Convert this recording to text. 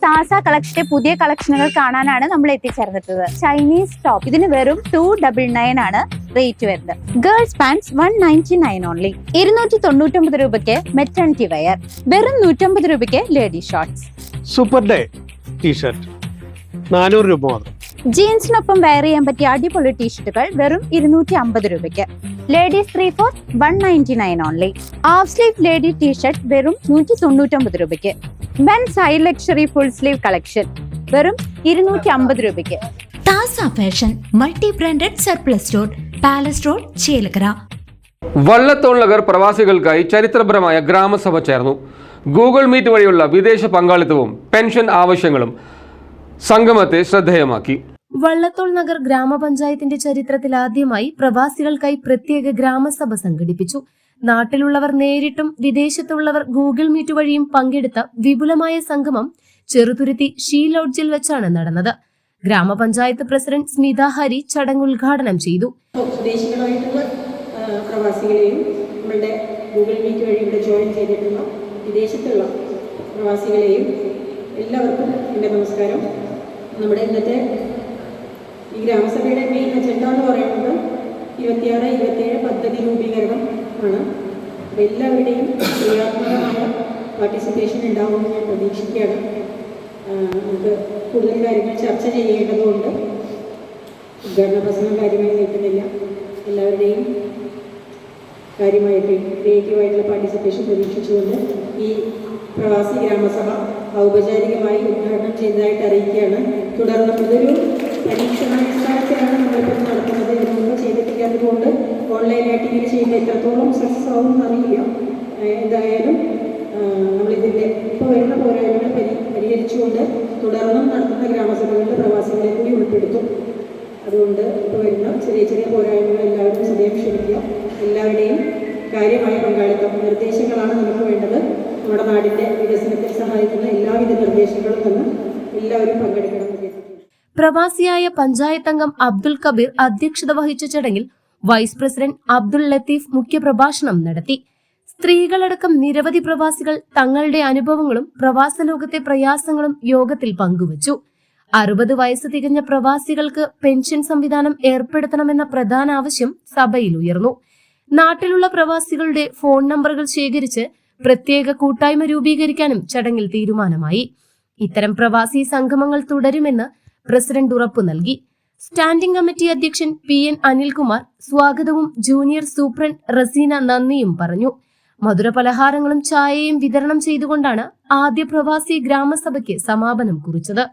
താസ കളക്ഷന്റെ പുതിയ കളക്ഷനുകൾ കാണാനാണ് നമ്മൾ എത്തിച്ചേർന്നിട്ടുള്ളത്. ചൈനീസ് ടോപ്പ് ഇതിന് വെറും 299 ആണ് റേറ്റ് വരുന്നത്. Girls pants 199 only. 299 രൂപയ്ക്ക് മെറ്റേണിറ്റി വെയർ, വെറും 150 രൂപയ്ക്ക് lady shorts. Super day T-shirt 400 രൂപ മാത്രം. ജീൻസിനൊപ്പം വെയർ ചെയ്യാൻ പറ്റിയ അടിപൊളി ടീഷർട്ടുകൾ വെറും 250 രൂപയ്ക്ക്. Ladies 3/4 199 only. Half sleeve lady t-shirt വെറും 199 രൂപയ്ക്ക്. Men's high luxury full sleeve collection വെറും 250 രൂപയ്ക്ക്. Thaza fashion multi branded surplus store, palace road, Chelakkara. Vallathol Nagar പ്രവാസികൾക്കായി ചരിത്രപരമായ ഗ്രാമസഭ ചേർന്നു. ഗൂഗിൾ മീറ്റ് വഴിയുള്ള വിദേശ പങ്കാളിത്തവും പെൻഷൻ ആവശ്യങ്ങളും സംഗമത്തെ ശ്രദ്ധേയമാക്കി. വള്ളത്തോൾ നഗർ ഗ്രാമപഞ്ചായത്തിന്റെ ചരിത്രത്തിൽ ആദ്യമായി പ്രവാസികൾക്കായി പ്രത്യേക ഗ്രാമസഭ സംഘടിപ്പിച്ചു. നാട്ടിലുള്ളവർ നേരിട്ടും വിദേശത്തുള്ളവർ ഗൂഗിൾ മീറ്റ് വഴിയും പങ്കെടുത്ത വിപുലമായ സംഗമം ചെറുതുരുത്തി ഷീ ലോഡ്ജിൽ വെച്ചാണ് നടന്നത്. ഗ്രാമപഞ്ചായത്ത് പ്രസിഡന്റ് സ്മിത ഹരി ചടങ്ങ് ഉദ്ഘാടനം ചെയ്തു. സ്വദേശികളായിട്ടുള്ള പ്രവാസികളെയും നമ്മളുടെ ഗൂഗിൾ മീറ്റ് വഴി ഇവിടെ ജോയിൻ ചെയ്തിട്ടുള്ള വിദേശത്തുള്ള പ്രവാസികളെയും എല്ലാവർക്കും എൻ്റെ നമസ്കാരം. നമ്മുടെ ഇന്നത്തെ ഈ ഗ്രാമസഭയുടെ മെയിൻ അജണ്ട എന്ന് പറയുന്നത് 26-27 പദ്ധതി രൂപീകരണം ആണ്. അപ്പോൾ എല്ലാവരുടെയും ക്രിയാത്മകമായ പാർട്ടിസിപ്പേഷൻ ഉണ്ടാവുമെന്ന് ഞാൻ പ്രതീക്ഷിക്കുകയാണ്. നമുക്ക് കൂടുതൽ കാര്യങ്ങൾ ചർച്ച ചെയ്യേണ്ടതുകൊണ്ട് ഉദ്ഘാടന പ്രസംഗം കാര്യമായി നീട്ടുന്നില്ല. എല്ലാവരുടെയും കാര്യമായിട്ട് ക്രിയേറ്റീവായിട്ടുള്ള പാർട്ടിസിപ്പേഷൻ പ്രതീക്ഷിച്ചുകൊണ്ട് ഈ പ്രവാസി ഗ്രാമസഭ ഔപചാരികമായി ഉദ്ഘാടനം ചെയ്തതായിട്ട് അറിയിക്കുകയാണ്. തുടർന്ന് ഇതൊരു പരീക്ഷണാടിസ്ഥാനത്തിലാണ് നമ്മളിപ്പോൾ നടത്തുന്നത്. ഇതിന് മുമ്പ് ചെയ്തിട്ടില്ലാത്തതുകൊണ്ട് ഓൺലൈനായിട്ട് ഇങ്ങനെ ചെയ്യുമ്പോൾ എത്രത്തോളം സക്സസ് ആവും എന്നറിയില്ല. എന്തായാലും നമ്മളിതിൻ്റെ ഇപ്പോൾ വരുന്ന പോരായ്മകൾ പരിഹരിച്ചുകൊണ്ട് തുടർന്നും നടത്തുന്ന ഗ്രാമസഭകളിൽ പ്രവാസികളെ കൂടി ഉൾപ്പെടുത്തും. അതുകൊണ്ട് ഇപ്പോൾ വരുന്ന ചെറിയ ചെറിയ പോരായ്മകൾ എല്ലാവരും സദയം ക്ഷമിക്കുക. എല്ലാവരുടെയും കാര്യമായ പങ്കാളിത്തം നിർദ്ദേശങ്ങളാണ് നമുക്ക് വേണ്ടത്. നമ്മുടെ നാടിൻ്റെ വികസനത്തിൽ സഹായിക്കുന്ന എല്ലാവിധ നിർദ്ദേശങ്ങളും തന്ന് എല്ലാവരും പങ്കെടുക്കണം. പ്രവാസിയായ പഞ്ചായത്ത് അംഗം അബ്ദുൽ കബീർ അധ്യക്ഷത വഹിച്ച ചടങ്ങിൽ വൈസ് പ്രസിഡന്റ് അബ്ദുൽ ലത്തീഫ് മുഖ്യപ്രഭാഷണം നടത്തി. സ്ത്രീകളടക്കം നിരവധി പ്രവാസികൾ തങ്ങളുടെ അനുഭവങ്ങളും പ്രവാസ ലോകത്തെ പ്രയാസങ്ങളും യോഗത്തിൽ പങ്കുവച്ചു. 60 വയസ്സ് തികഞ്ഞ പ്രവാസികൾക്ക് പെൻഷൻ സംവിധാനം ഏർപ്പെടുത്തണമെന്ന പ്രധാന ആവശ്യം സഭയിൽ ഉയർന്നു. നാട്ടിലുള്ള പ്രവാസികളുടെ ഫോൺ നമ്പറുകൾ ശേഖരിച്ച് പ്രത്യേക കൂട്ടായ്മ രൂപീകരിക്കാനും ചടങ്ങിൽ തീരുമാനമായി. ഇത്തരം പ്രവാസി സംഗമങ്ങൾ തുടരുമെന്ന് പ്രസിഡന്റ് ഉറപ്പു നൽകി. സ്റ്റാൻഡിംഗ് കമ്മിറ്റി അധ്യക്ഷൻ PN അനിൽകുമാർ സ്വാഗതവും ജൂനിയർ സൂപ്രണ്ട് റസീന നന്ദിയും പറഞ്ഞു. മധുരപലഹാരങ്ങളും ചായയും വിതരണം ചെയ്തുകൊണ്ടാണ് ആദ്യ പ്രവാസി ഗ്രാമസഭയ്ക്ക് സമാപനം കുറിച്ചത്.